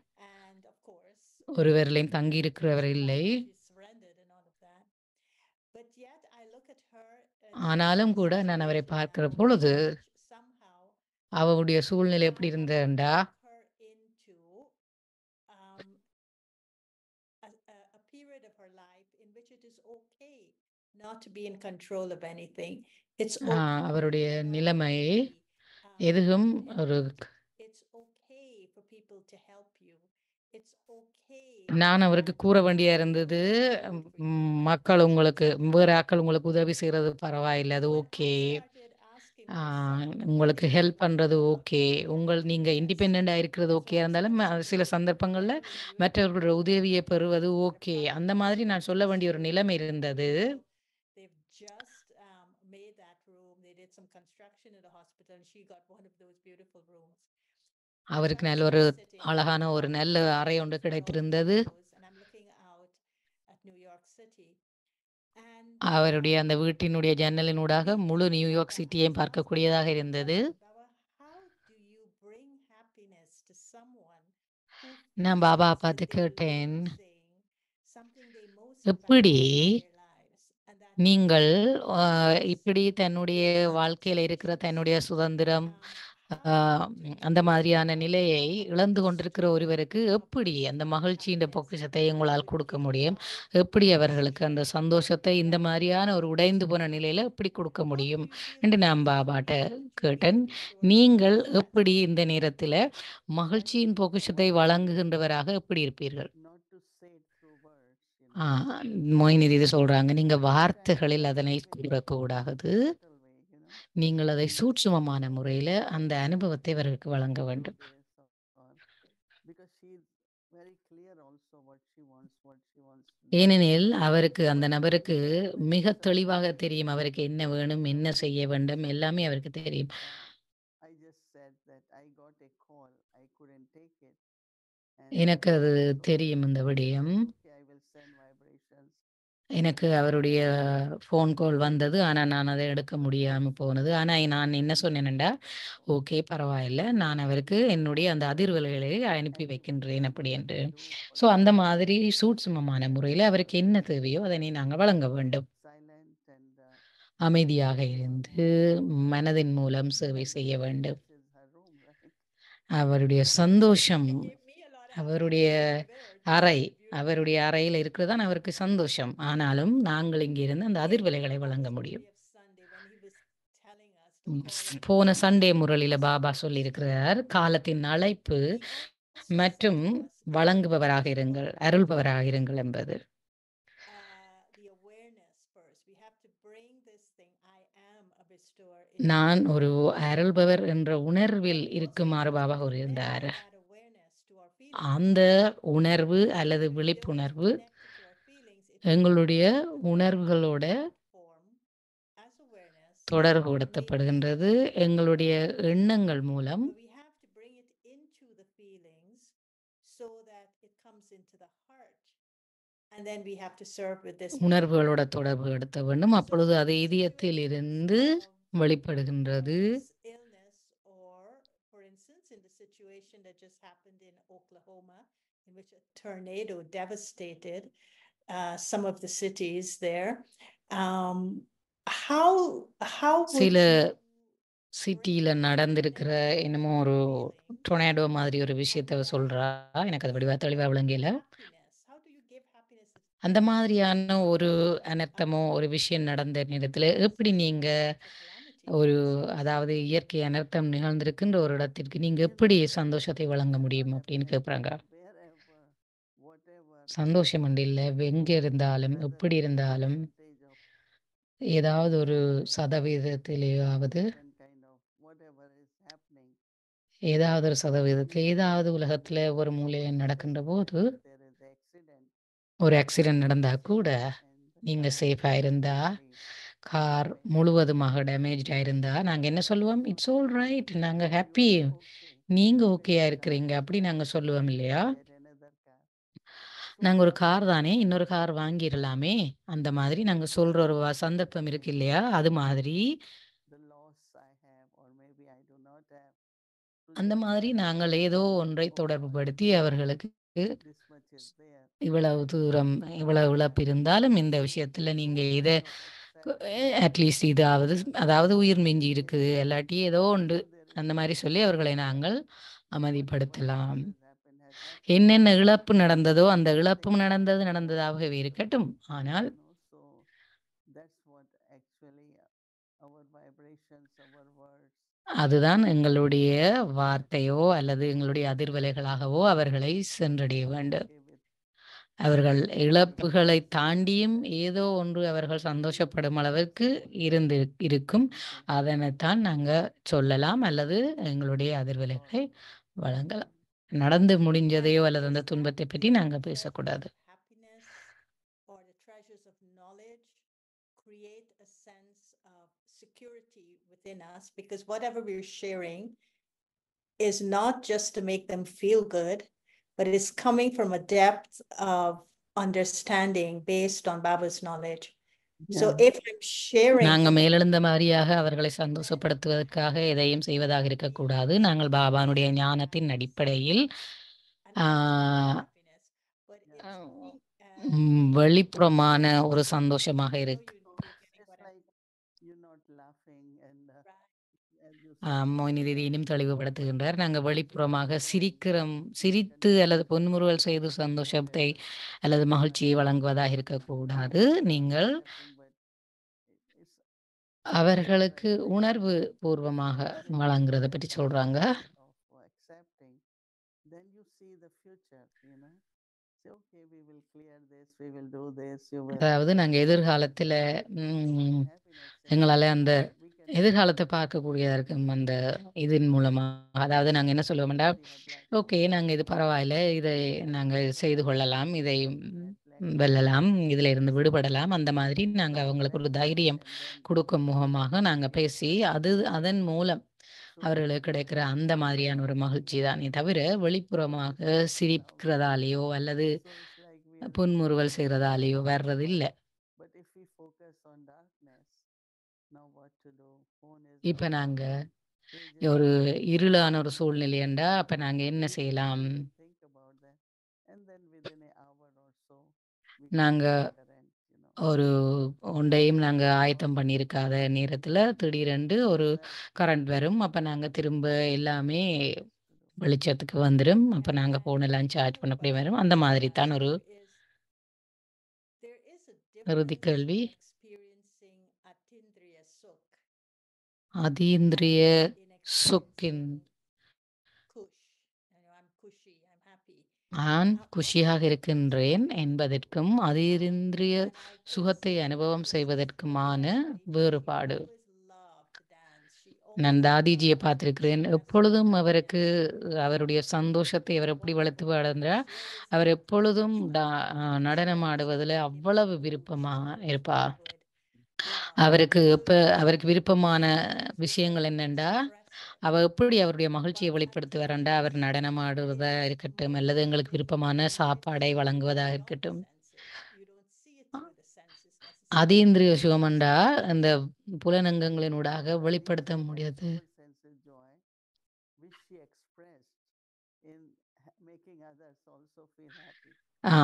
ஒருவரிலையும் தங்கி இருக்கிறவர் இல்லை. ஆனாலும் கூட நான் அவரை பார்க்கிற பொழுது அவருடைய சூழ்நிலை எப்படி இருந்ததுண்டா, அவருடைய நிலைமை எதுவும் ஒரு நான் அவருக்கு கூற வேண்டியா இருந்தது, மக்கள் உங்களுக்கு வேற ஆக்கள் உங்களுக்கு உதவி செய்யறது பரவாயில்லை, அது ஓகே, உங்களுக்கு ஹெல்ப் பண்றது ஓகே, நீங்க இண்டிபெண்டா இருக்கிறது ஓகே இருந்தாலும் சில சந்தர்ப்பங்கள்ல மற்றவர்களுடைய உதவியை பெறுவது ஓகே, அந்த மாதிரி நான் சொல்ல வேண்டிய ஒரு நிலைமை இருந்தது. அவருக்கு நல்ல ஒரு அழகான ஒரு நல்ல அறை ஒன்று கிடைத்திருந்தது. அவருடைய அந்த வீட்டினுடைய ஜன்னலினூடாக முழு நியூயார்க் சிட்டியையும் பார்க்கக்கூடியதாக இருந்தது. நான் பாபா பார்த்து கேட்டேன், எப்படி நீங்கள் இப்படி தன்னுடைய வாழ்க்கையில இருக்கிற தன்னுடைய சுதந்திரம் அந்த மாதிரியான நிலையை இழந்து கொண்டிருக்கிற ஒருவருக்கு எப்படி அந்த மகிழ்ச்சியின் பொக்கிஷத்தை உங்களால் கொடுக்க முடியும், எப்படி அவர்களுக்கு அந்த சந்தோஷத்தை இந்த மாதிரியான ஒரு உடைந்து போன நிலையில எப்படி கொடுக்க முடியும் என்று நான் பாபாட்ட கேட்டேன். நீங்கள் எப்படி இந்த நேரத்தில் மகிழ்ச்சியின் பொக்கிஷத்தை வழங்குகின்றவராக எப்படி இருப்பீர்கள்? மொய்நிதி இது சொல்றாங்க, நீங்க வார்த்தைகளில் அதனை கூறக்கூடாது, நீங்கள் அதை சூட்சுமமான முறையில அந்த அனுபவத்தை அவர்களுக்கு வழங்க வேண்டும். what she wants to do. ஏனெனில் அவருக்கு அந்த நபருக்கு When மிக it's தெளிவாக something தெரியும் அவருக்கு என்ன வேணும், என்ன செய்ய வேண்டும், எல்லாமே அவருக்கு தெரியும். I just said that I got a call, I couldn't take it. எனக்கு அது தெரியும் இந்த விடயம். Okay, I will send vibrations. எனக்கு அவருடைய ஃபோன் கால் வந்தது. ஆனா, நான் அத எடுக்க முடியாம போனது. ஆனா, நான் என்ன சொன்னேன்டா, ஓகே பரவாயில்ல. நான் அவருக்கு என்னுடைய அந்த அதிர்வலைகளை அனுப்பி வைக்கின்றேன் அப்படி என்று. ஸோ, அந்த மாதிரி சூட்சுமமான முறையில அவருக்கு என்ன தேவையோ அதனை நாங்க வழங்க வேண்டும். Silent and அமைதியாக இருந்து மனதின் மூலம் சேவை செய்ய வேண்டும். this is her room, right? அவருடைய சந்தோஷம், It gave me a lot of அவருடைய happiness there. This அறை, is beautiful. அவருடைய அறையில இருக்கிறது தான் அவருக்கு சந்தோஷம். ஆனாலும் நாங்கள் இங்கிருந்து அந்த அதிர்வலைகளை வழங்க முடியும். Of Sunday when he was telling us to call போன சண்டே முரளில பாபா சொல்லியிருக்கிறார், காலத்தின் அழைப்பு மற்றும் வழங்குபவராக இருங்கள், அருள்பவராக இருங்கள் என்பது. the awareness first. We have to bring this thing, I am a bestower. நான் ஒரு அருள்பவர் என்ற உணர்வில் இருக்குமாறு பாபா கூறியிருந்தார். That awareness to our feelings. அந்த உணர்வு அல்லது விழிப்புணர்வு Connected to our feelings. It எங்களுடைய உணர்வுகளோட form as awareness. தொடர்புபடுத்தப்படுகின்றது எங்களுடைய எண்ணங்கள் மூலம். But we have to bring it into the feelings so that it comes into the heart. And then we have to serve with this உணர்வுகளோட தொடர்புபடுத்த வேண்டும். அப்பொழுது அது இதயத்தில் இருந்து வெளிப்படுகின்றது. illness, or for instance in the situation that just happened in Oklahoma in which a tornado devastated some of the cities there. How would சில you சிட்டியில நடந்திருக்கிற என்னமோ ஒரு டொர்னேடோ மாதிரி ஒரு விஷயத்த சொல்றா. எனக்கு அது வடிவா தெளிவா விளங்கல. happiness? How do you give happiness? அந்த மாதிரியான ஒரு அனர்த்தமோ ஒரு விஷயம் நடந்த நேரத்துல எப்படி நீங்க ஒரு அதாவது இயற்கை அனர்த்தம் நிகழ்ந்திருக்கின்ற ஒரு இடத்திற்கு நீங்க எப்படி சந்தோஷத்தை வழங்க முடியும் அப்படின்னு கேட்குறாங்க. Wherever, whatever, சந்தோஷம் உண்டு இல்லை, எங்க இருந்தாலும் எப்படி இருந்தாலும் ஏதாவது ஒரு சதவீதத்திலேயாவது certain kind of whatever is happening, ஏதாவது ஒரு சதவீதத்தில் ஏதாவது உலகத்துல ஒரு மூலையில் நடக்கின்ற போது there is accident ஒரு ஆக்சிடென்ட் நடந்தா கூட and நீங்க சேஃபா இருந்தா கார் முழுவதுமாக டேமேஜ் ஆயிருந்தா நாங்க என்ன சொல்லுவோம், இட்ஸ் ஆல் ரைட், நாங்க ஹாப்பி, நீங்க ஓகேயா இருக்கிறீங்க அப்படி நாங்க சொல்லுவோம் இல்லையா. get another car. நாங்க ஒரு கார் தானே இன்னொரு கார் வாங்கிடலாமே, அந்த மாதிரி நாங்க சொல்ற ஒரு சந்தர்ப்பம் இருக்கு இல்லையா. அது மாதிரி The loss I have or maybe I do not have. அந்த மாதிரி நாங்கள் ஏதோ ஒன்றை தொடர்புபடுத்தி அவர்களுக்கு This much is there. இவ்வளவு தூரம் இவ்வளவு இழப்பு இருந்தாலும் இந்த விஷயத்துல நீங்க இதை அட்லீஸ்ட் இதாவது அதாவது உயிர் மிஞ்சி இருக்குது எல்லாட்டி ஏதோ உண்டு அந்த மாதிரி சொல்லி அவர்களை நாங்கள் அமைதிப்படுத்தலாம். என்னென்ன இழப்பு நடந்ததோ அந்த இழப்பும் நடந்ததாகவே இருக்கட்டும். ஆனால் So that's what actually our vibrations, our words. அதுதான் எங்களுடைய வார்த்தையோ அல்லது எங்களுடைய அதிர்வலைகளாகவோ அவர்களை சென்றடைய வேண்டும். அவர்கள் இழப்புகளை தாண்டியும் ஏதோ ஒன்று அவர்கள் சந்தோஷப்படும் அளவுக்கு இருக்கும். அதனைத்தான் நாங்க சொல்லலாம் அல்லது எங்களுடைய அதிர்வலைகளை வழங்கலாம். நடந்து முடிஞ்சதையோ அல்லது அந்த துன்பத்தை பற்றி நாங்க பேசக்கூடாது. Happiness or the treasures of knowledge create a sense of security within us, because whatever we're sharing is not just to make them feel good, but it's coming from a depth of understanding based on Baba's knowledge. So if I'm sharing, நாங்க மேலெழுந்த மாதிரியாக அவர்களை சந்தோஷப்படுத்துவதற்காக எதையும் செய்வதாக இருக்கக்கூடாது. நாங்கள் பாபானுடைய ஞானத்தின் அடிப்படையில் வெளிப்புறமான ஒரு சந்தோஷமாக இருக்கு. மோனிதி இன்னும் தெளிவுபடுத்துகின்றார். நாங்கள் வெளிப்புறமாக சிரித்து அல்லது பொன்முறுவல் செய்து சந்தோஷத்தை அல்லது மகிழ்ச்சியை வழங்குவதாக இருக்கக்கூடாது. நீங்கள் அவர்களுக்கு உணர்வு பூர்வமாக வழங்குறத பற்றி சொல்றாங்க. அதாவது நாங்க எதிர்காலத்துல எங்களால அந்த எதிர்காலத்தை பார்க்கக்கூடியதா இருக்கும் அந்த இதன் மூலமா. அதாவது நாங்க என்ன சொல்லுவோம்டா, ஓகே நாங்க இது பரவாயில்ல, இதை நாங்க செய்து கொள்ளலாம், இதை வெல்லலாம், இதுல இருந்து விடுபடலாம். அந்த மாதிரி நாங்க அவங்களுக்கு ஒரு தைரியம் கொடுக்கும் முகமாக நாங்க பேசி, அதன் மூலம் அவர்களுக்கு கிடைக்கிற அந்த மாதிரியான ஒரு மகிழ்ச்சி தானே தவிர, வெளிப்புறமாக சிரிக்கிறதாலேயோ அல்லது புன்முறுவல் செய்கிறதாலேயோ வர்றது இல்லை. But if we focus on darkness, now what to do? Phone is இப்ப out, நாங்க fridge is ஒரு out. இருளான ஒரு சூழ்நிலையண்டா, அப்ப நாங்க என்ன செய்யலாம்? Think about that. And then within an hour or so, we can நாங்க get current, you know. ஒரு ஒன்றையும் நாங்க ஆயத்தம் பண்ணியிருக்காத நேரத்துல திடீரென்று ஒரு கரண்ட் வரும். அப்ப நாங்க திரும்ப எல்லாமே வெளிச்சத்துக்கு வந்துரும். அப்ப நாங்க ஃபோன் எல்லாம் சார்ஜ் பண்ணக்கூடிய வரும். அந்த மாதிரி தான் ஒரு There is a இறுதி difference கேள்வி. in experiencing atindriya sukh அதீந்திரிய and in சுக்கின் experiencing kush. You know, I'm cushy, I'm happy. நான் குஷியாக இருக்கின்றேன் என்பதற்கும் அதீந்திரிய When I could சுகத்தை see அனுபவம் Mrs. செய்வதற்குமான Dadiji, she வேறுபாடு. always loved to dance. She நான் always தாதிஜியை loved பார்த்திருக்கிறேன். expressing எப்பொழுதும் her அவருக்கு dance. அவருடைய சந்தோஷத்தை அவர் எப்படி வளர்த்து வளர்ந்தார். அவர் எப்பொழுதும் நடனம் ஆடுவதில் அவ்வளவு விருப்பமா இருப்பார். அவருக்கு அவருக்கு விருப்பமான விஷயங்கள் என்னென்றா, அவர் எப்படி அவருடைய மகிழ்ச்சியை வெளிப்படுத்துவாரண்டா, அவர் நடனம் ஆடுவதா இருக்கட்டும், அல்லது எங்களுக்கு விருப்பமான சாப்பாடை வழங்குவதாக இருக்கட்டும். அதீந்திரிய சுகமண்டா அந்த புலனங்கங்களினூடாக வெளிப்படுத்த முடியாது. Sense of joy, which she expressed in making others also feel happy.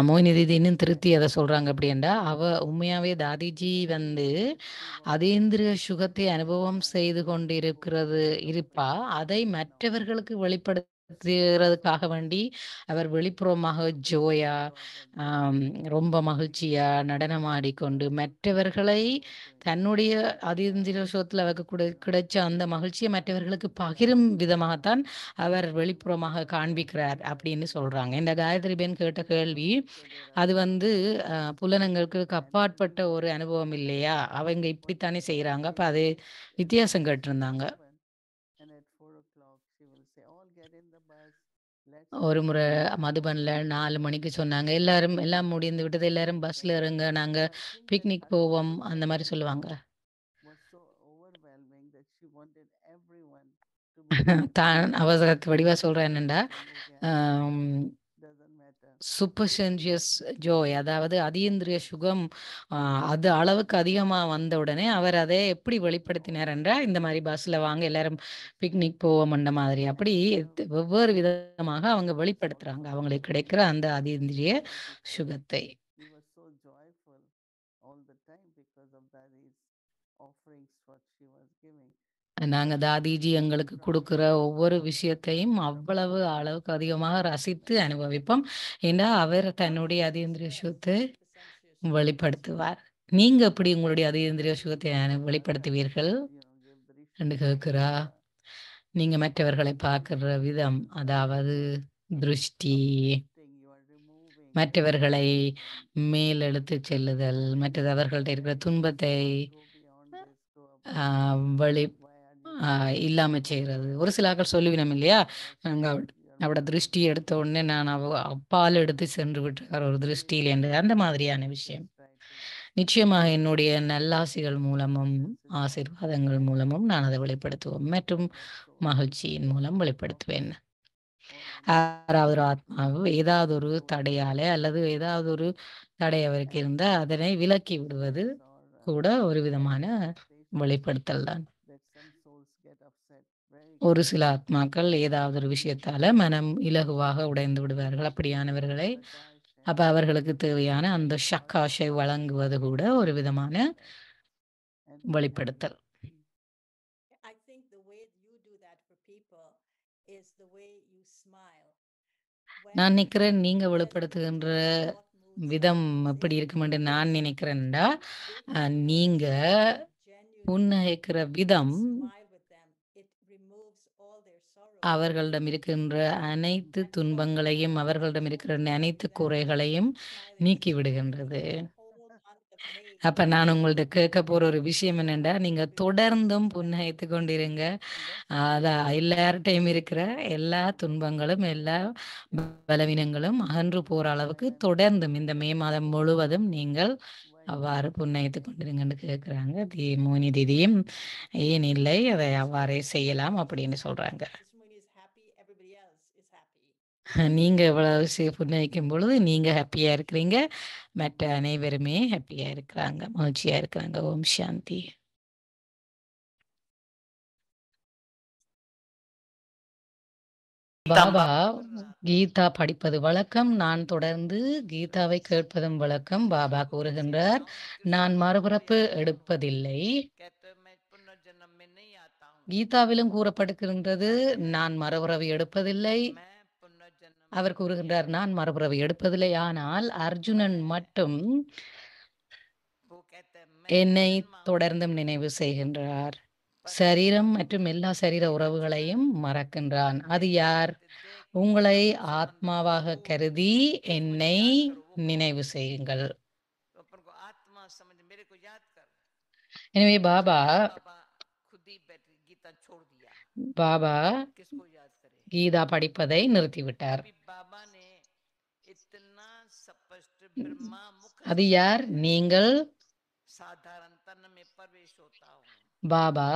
மோயினிதி இது இன்னும் திருத்தி அதை சொல்றாங்க. அப்படின்டா அவ உண்மையாவே தாதிஜி அதீந்திரிய சுகத்தை அனுபவம் செய்து கொண்டிருக்கிறது இருப்பா, அதை மற்றவர்களுக்கு வெளிப்படுத்துறதுக்காக வேண்டி அவர் வெளிப்புறமாக ஜோயா ரொம்ப மகிழ்ச்சியா நடனம் ஆடிக்கொண்டு மற்றவர்களை தன்னுடைய அதீந்திரிய சுகத்தில் அவருக்கு கிடைச்ச அந்த மகிழ்ச்சியை மற்றவர்களுக்கு பகிரும் விதமாகத்தான் அவர் வெளிப்புறமாக காண்பிக்கிறார் அப்படின்னு சொல்றாங்க. இந்த காயத்ரி பெண் கேட்ட கேள்வி, அது புலனங்களுக்கு அப்பாற்பட்ட ஒரு அனுபவம் இல்லையா, அவங்க இப்படித்தானே செய்யறாங்க, அப்ப அது வித்தியாசம் கேட்டிருந்தாங்க. And at 4 o'clock, she will say, all get in the bus. ஒரு முறை மதுபன்ல 4 மணிக்கு சொன்னாங்க, எல்லாம் முடிந்து விட்டது, எல்லாரும் பஸ்ல இருங்க, நாங்க பிக்னிக் போவோம், அந்த மாதிரி சொல்லுவாங்க. Was so overwhelming that she wanted everyone to be தான் அவசரத்து வடிவா சொல்றேன் என்னண்டா, doesn't matter. சூப்பர்சென்ஷியஸ் ஜோய், அதாவது அதீந்திரிய சுகம் அது அளவுக்கு அதிகமா வந்த உடனே அவர் அதை எப்படி வெளிப்படுத்தினார் என்றா, இந்த மாதிரி பஸ்ல வாங்க எல்லாரும் பிக்னிக் போவோம் அந்த மாதிரி, அப்படி வெவ்வேறு விதமாக அவங்க வெளிப்படுத்துறாங்க அவங்களுக்கு கிடைக்கிற அந்த அதீந்திரிய சுகத்தை. We were so joyful all the time because of Dadi's offerings what she was giving. நாங்க தாதிஜி எங்களுக்கு கொடுக்கிற ஒவ்வொரு விஷயத்தையும் அவ்வளவு அளவுக்கு அதிகமாக ரசித்து அனுபவிப்போம். ஏன்னா அவர் தன்னுடைய அதீந்திரிய சுகத்தை வெளிப்படுத்துவார். நீங்க எப்படி உங்களுடைய அதீந்திரிய சுகத்தை வெளிப்படுத்துவீர்கள் என்று கேட்கிறா. நீங்க மற்றவர்களை பார்க்கிற விதம், அதாவது திருஷ்டி, மற்றவர்களை மேலெடுத்து செல்லுதல், மற்றது அவர்கள்ட்ட இருக்கிற துன்பத்தை வழி இல்லாம செய்யறது. ஒரு சில ஆக்கள் சொல்லுவினோம் இல்லையா, அவட திருஷ்டி எடுத்த உடனே நான் அப்பால் எடுத்து சென்று விட்டுருக்கார் ஒரு திருஷ்டியில் என்று, அந்த மாதிரியான விஷயம். நிச்சயமாக என்னுடைய நல்லாசிகள் மூலமும் ஆசீர்வாதங்கள் மூலமும் நான் அதை வெளிப்படுத்துவேன், மற்றும் மகிழ்ச்சியின் மூலம் வெளிப்படுத்துவேன். யாராவது ஒரு ஆத்மாவு ஏதாவது ஒரு தடையால அல்லது ஏதாவது ஒரு தடை அவருக்கு இருந்தால் அதனை விலக்கி விடுவது கூட ஒரு விதமான வெளிப்படுத்தல் தான். ஒரு சில ஆத்மாக்கள் ஏதாவது ஒரு விஷயத்தால மனம் இலகுவாக உடைந்து விடுவார்கள். அப்படியானவர்களை அப்ப அவர்களுக்கு தேவையான அந்த ஷக்காஷை வழங்குவது கூட ஒரு விதமான வெளிப்படுத்தல். நான் நினைக்கிறேன் நீங்க வெளிப்படுத்துகின்ற விதம் எப்படி இருக்கும் என்று நான் நினைக்கிறேன்டா, நீங்க புன்னகைக்கிற விதம் அவர்களிடம் இருக்கின்ற அனைத்து துன்பங்களையும் அவர்களிடம் இருக்கிற அனைத்து குறைகளையும் நீக்கி விடுகின்றது. அப்ப நான் உங்கள்ட்ட கேட்க போற ஒரு விஷயம் என்னண்டா, நீங்க தொடர்ந்தும் புன்னகைத்து கொண்டிருங்க. அதான் எல்லார்ட்டையும் இருக்கிற எல்லா துன்பங்களும், எல்லா பலவீனங்களும் அகன்று போற அளவுக்கு தொடர்ந்தும் இந்த மே மாதம் முழுவதும் நீங்கள் அவ்வாறு புன்னகைத்து கொண்டிருங்கன்னு கேட்குறாங்க. மோனி தீதியும் ஏன் இல்லை, அதை அவ்வாறே செய்யலாம் அப்படின்னு சொல்றாங்க. Miss Mooney is happy, everybody else is happy. நீங்க எவ்வளவு புன்னகைக்கும் பொழுது நீங்க ஹாப்பியா இருக்கிறீங்க, மற்ற அனைவருமே ஹாப்பியா இருக்கிறாங்க, மகிழ்ச்சியா இருக்கிறாங்க. ஓம் சாந்தி. பாபா கீதா படிப்பது வழக்கம், நான் தொடர்ந்து கீதாவை கேட்பதும் வழக்கம். பாபா கூறுகின்றார், நான் மறுபிறப்பு எடுப்பதில்லை. கீதாவிலும் கூறப்படுகின்றது, நான் மறுபிறவி எடுப்பதில்லை. அவர் கூறுகின்றார், நான் மறுபிறவி எடுப்பதில்லை. ஆனால் அர்ஜுனன் மட்டும் என்னை தொடர்ந்தும் நினைவு செய்கின்றார். சரீரம் மற்றும் எல்லா சரீர உறவுகளையும் மறக்கின்றான். அது யார்? உங்களை ஆத்மாவாக கருதி என்னை நினைவு செய்யுங்கள். எனவே பாபா கீதா படிப்பதை நிறுத்திவிட்டார். அது யார்? நீங்கள். பாபா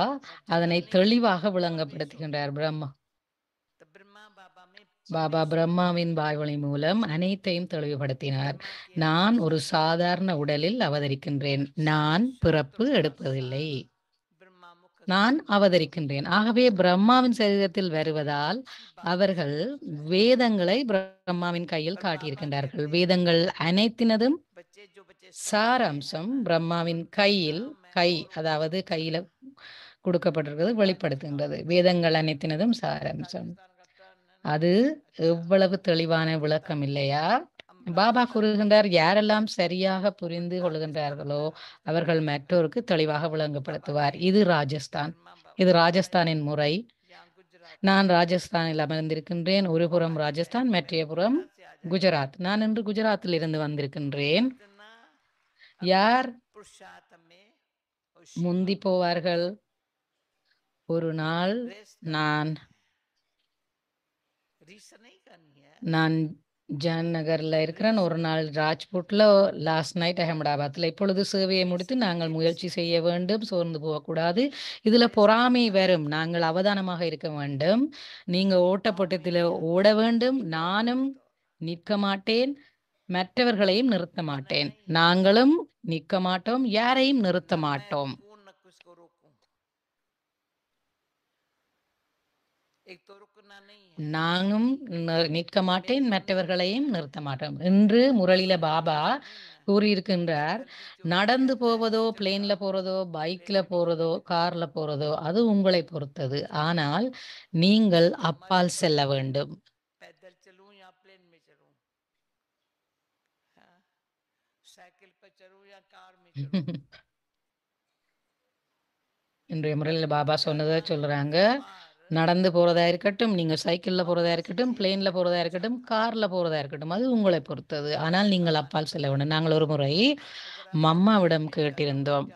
அதனை தெளிவாக விளங்கப்படுத்துகின்றார். பாபா பிரம்மாவின் வாய்வழி மூலம் அனைத்தையும் தெளிவுபடுத்தினார். நான் ஒரு சாதாரண உடலில் அவதரிக்கின்றேன், நான் பிறப்பு எடுப்பதில்லை, நான் அவதரிக்கின்றேன். ஆகவே பிரம்மாவின் சரீரத்தில் வருவதால் அவர்கள் வேதங்களை பிரம்மாவின் கையில் காட்டியிருக்கின்றார்கள். வேதங்கள் அனைத்தினதும் சாராம்சம் பிரம்மாவின் கையில், அதாவது கையில கொடுக்கப்பட்டிருக்கிறது, வெளிப்படுத்துகின்றது. வேதங்கள் அனைத்தினதும் சாராம்சம். அது எவ்வளவு தெளிவான விளக்கம் இல்லையா? பாபா கூறுகின்றார், யாரெல்லாம் சரியாக புரிந்து கொள்கின்றார்களோ அவர்கள் மற்றோருக்கு தெளிவாக விளங்கப்படுத்துவார். இது ராஜஸ்தான், இது ராஜஸ்தானின் முறை. நான் ராஜஸ்தானில் அமர்ந்திருக்கின்றேன். ஒரு புறம் ராஜஸ்தான், மற்றைய புறம் குஜராத். நான் இன்று குஜராத்தில் இருந்து வந்திருக்கின்றேன். யார் முந்தி போவார்கள்? ஒரு நாள் நான் ஜான் நகர்ல இருக்கிறேன், ஒரு நாள் ராஜ்புட்ல, லாஸ்ட் நைட் அகமதாபாத்ல. இப்பொழுது சேவையை முடித்து நாங்கள் முயற்சி செய்ய வேண்டும், சோர்ந்து போகக்கூடாது. இதுல பொறாமை வரும், நாங்கள் அவதானமாக இருக்க வேண்டும். நீங்க ஓட்டப்பட்டத்தில் ஓட வேண்டும். நானும் நிற்க மாட்டேன், மற்றவர்களையும் நிறுத்த மாட்டேன். நாங்களும் நிற்க மாட்டோம், யாரையும் நிறுத்த மாட்டோம். நானும் நிற்க மாட்டேன், மற்றவர்களையும் நிறுத்த மாட்டோம். இன்று முரளியில பாபா கூறியிருக்கின்றார், நடந்து போவதோ, பிளேன்ல போறதோ, பைக்ல போறதோ, கார்ல போறதோ அது உங்களை பொறுத்தது. ஆனால் நீங்கள் அப்பால் செல்ல வேண்டும். இன்றைய முறையில் பாபா சொன்னதை சொல்றாங்க, நடந்து போறதா இருக்கட்டும், நீங்க சைக்கிள்ல போறதா இருக்கட்டும், பிளேன்ல போறதா இருக்கட்டும், கார்ல போறதா இருக்கட்டும், அது உங்களை பொறுத்தது. ஆனால் நீங்கள் அப்பால் செல்ல வேண்டும். நாங்கள் ஒரு முறை மம்மாவிடம் கேட்டிருந்தோம்.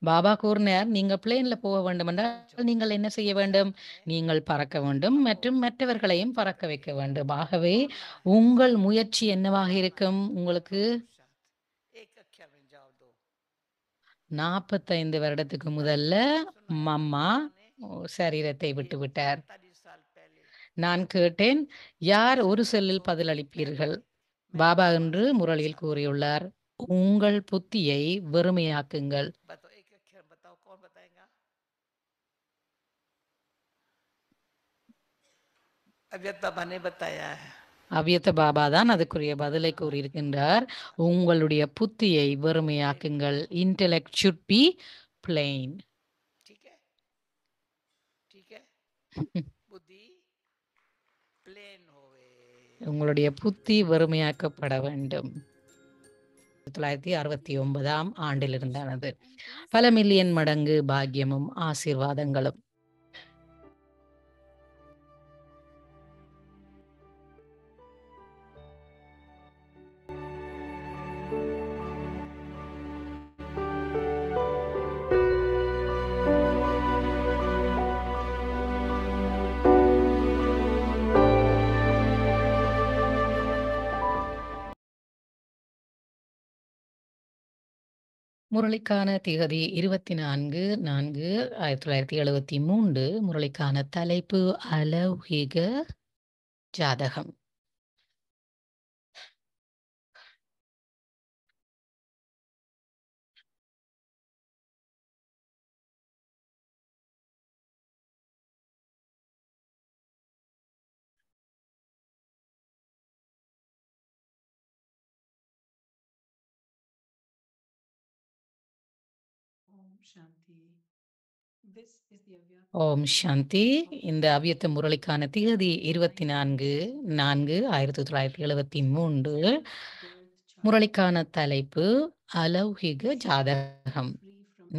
பாபா கூறினார், நீங்க பிளேன்ல போக வேண்டும் என்றால் நீங்கள் என்ன செய்ய வேண்டும்? நீங்கள் பறக்க வேண்டும் மற்றும் மற்றவர்களையும் பறக்க வைக்க வேண்டும். ஆகவே உங்கள் முயற்சி என்னவாக இருக்கும்? உங்களுக்கு 45 வருடத்துக்கு முதல்ல மம்மா சரீரத்தை விட்டுவிட்டார். நான் கேட்டேன், யார் ஒரு செல்லில் பதிலளிப்பீர்கள்? பாபா என்று முரளியில் கூறியுள்ளார், உங்கள் புத்தியை வெறுமையாக்குங்கள். அவ்யத்த பாபா தான் அதுக்குரிய பதிலை கூறியிருக்கின்றார். உங்களுடைய புத்தியை வெறுமையாக்குங்கள். Intellect should be plain. உங்களுடைய புத்தி வெறுமையாக்கப்பட வேண்டும். 1969ஆம் ஆண்டில் இருந்தானது. பல மில்லியன் மடங்கு பாக்கியமும் ஆசீர்வாதங்களும். முரளிக்கான திகதி 24/4/1973. முரளிக்கான தலைப்பு அலௌகிக ஜாதகம். ஓம் சாந்தி. இந்த அவ்யக்த முரளிக்கான திகதி 24/4/1973. முரளிக்கான தலைப்பு அலௌகிக ஜாதகம்.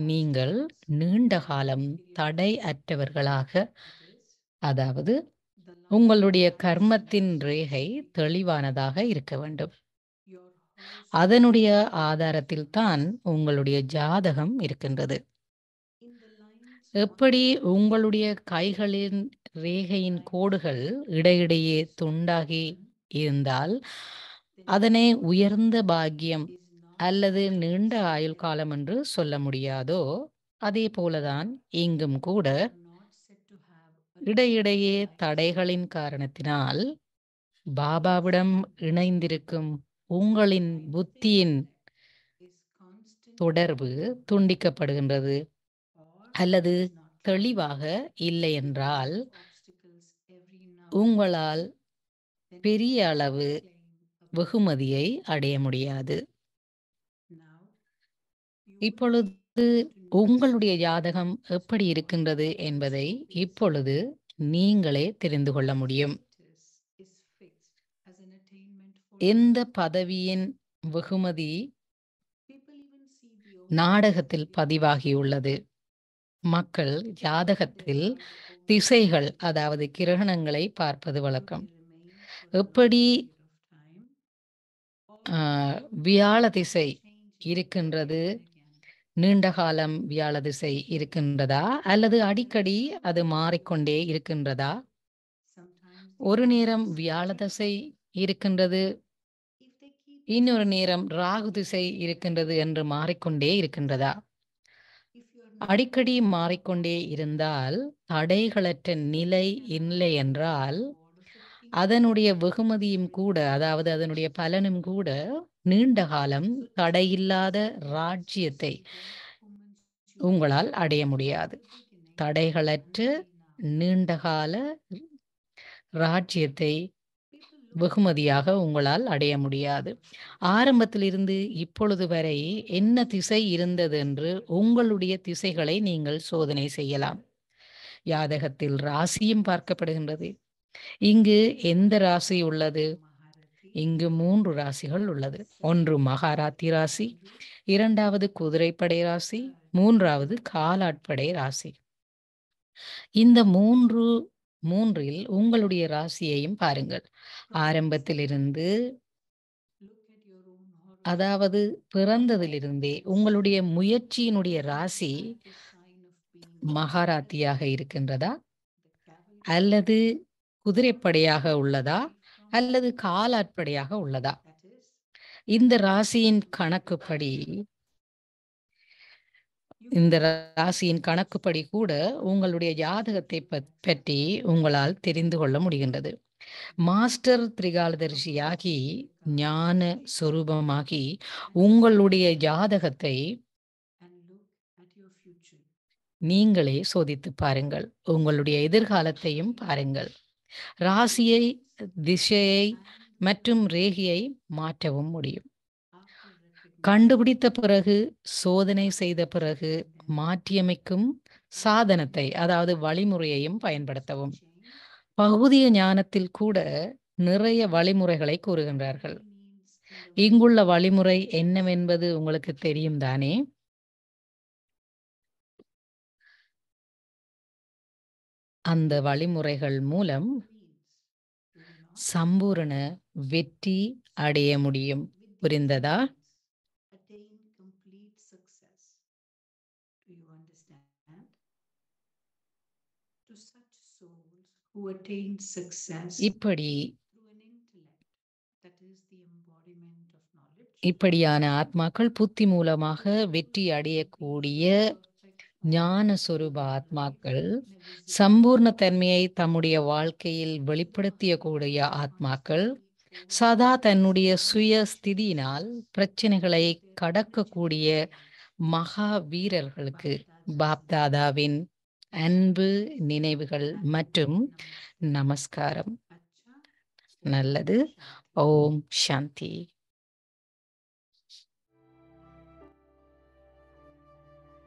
நீங்கள் நீண்ட காலம் தடை அற்றவர்களாக, அதாவது உங்களுடைய கர்மத்தின் ரேகை தெளிவானதாக இருக்க வேண்டும். அதனுடைய ஆதாரத்தில் தான் உங்களுடைய ஜாதகம் இருக்கின்றது. எப்படி உங்களுடைய கைகளின் ரேகையின் கோடுகள் இடையிடையே துண்டாகி இருந்தால் அதனை உயர்ந்த பாக்கியம் அல்லது நீண்ட ஆயுள் காலம் என்று சொல்ல முடியாதோ, அதே போலதான் இங்கும் கூட இடையிடையே தடைகளின் காரணத்தினால் பாபாவிடம் இணைந்திருக்கும் உங்களின் புத்தியின் தொடர்பு துண்டிக்கப்படுகின்றது அல்லது தெளிவாக இல்லை என்றால் உங்களால் பெரிய அளவு வெகுமதியை அடைய முடியாது. இப்பொழுது உங்களுடைய ஜாதகம் எப்படி இருக்கின்றது என்பதை இப்பொழுது நீங்களே தெரிந்து கொள்ள முடியும். எந்த பதவியின் வெகுமதி நாடகத்தில் பதிவாகியுள்ளது. மக்கள் ஜாதகத்தில் திசைகள், அதாவது கிரகணங்களை பார்ப்பது வழக்கம். எப்படி வியாழ திசை இருக்கின்றது, நீண்ட காலம் வியாழ திசை இருக்கின்றதா அல்லது அடிக்கடி அது மாறிக்கொண்டே இருக்கின்றதா? ஒரு நேரம் வியாழ திசை இருக்கின்றது, இன்னொரு நேரம் ராகு திசை இருக்கின்றது என்று மாறிக்கொண்டே இருக்கின்றதா? அடிக்கடி மாறிக்கொண்டே இருந்தால் தடைகளற்ற நிலை இல்லை என்றால் அதனுடைய வெகுமதியும் கூட, அதாவது அதனுடைய பலனும் கூட நீண்ட காலம் தடையில்லாத ராஜ்யத்தை உங்களால் அடைய முடியாது. தடைகளற்ற நீண்டகால ராஜ்யத்தை வெகுமதியாக உங்களால் அடைய முடியாது. ஆரம்பத்திலிருந்து இப்பொழுது வரை என்ன திசை இருந்தது என்று உங்களுடைய திசைகளை நீங்கள் சோதனை செய்யலாம். ஜாதகத்தில் ராசியும் பார்க்கப்படுகின்றது. இங்கு எந்த ராசி உள்ளது? இங்கு 3 ராசிகள் உள்ளது. ஒன்று மகாராத்தி ராசி, இரண்டாவது குதிரைப்படை ராசி, மூன்றாவது காலாட்படை ராசி. இந்த மூன்றில் உங்களுடைய ராசியையும் பாருங்கள். ஆரம்பத்திலிருந்து, அதாவது பிறந்ததிலிருந்தே உங்களுடைய முயற்சியினுடைய ராசி மகாராத்தியாக இருக்கின்றதா அல்லது குதிரைப்படையாக உள்ளதா அல்லது காலாட்படையாக உள்ளதா? இந்த ராசியின் கணக்குப்படி கூட உங்களுடைய ஜாதகத்தை பற்றி உங்களால் தெரிந்து கொள்ள முடிகின்றது. மாஸ்டர் திரிகாலதரிசியாகி ஞான சொரூபமாகி உங்களுடைய ஜாதகத்தை நீங்களே சோதித்து பாருங்கள். உங்களுடைய எதிர்காலத்தையும் பாருங்கள். ராசியை, திசையை மற்றும் ரேகையை மாற்றவும் முடியும். கண்டுபிடித்த பிறகு, சோதனை செய்த பிறகு மாற்றியமைக்கும் சாதனத்தை, அதாவது வழிமுறையையும் பயன்படுத்தவும். பகுதிய ஞானத்தில் கூட நிறைய வழிமுறைகளை கூறுகின்றார்கள். இங்குள்ள வழிமுறை என்னவென்பது உங்களுக்கு தெரியும் தானே? அந்த வழிமுறைகள் மூலம் சம்பூரண வெற்றி அடைய முடியும். புரிந்ததா? இப்படி இப்படியான ஆத்மாக்கள் புத்தி மூலமாக வெற்றி அடையக்கூடிய ஞான சொரூப ஆத்மாக்கள், சம்பூர்ண தன்மையை தம்முடைய வாழ்க்கையில் வெளிப்படுத்திய கூடிய ஆத்மாக்கள், சதா தன்னுடைய சுய ஸ்திதியினால் பிரச்சனைகளை கடக்கக்கூடிய மகா வீரர்களுக்கு பாப்தாதாவின் அன்பு நினைவுகள் மற்றும் நமஸ்காரம். நல்லது. ஓம் சாந்தி.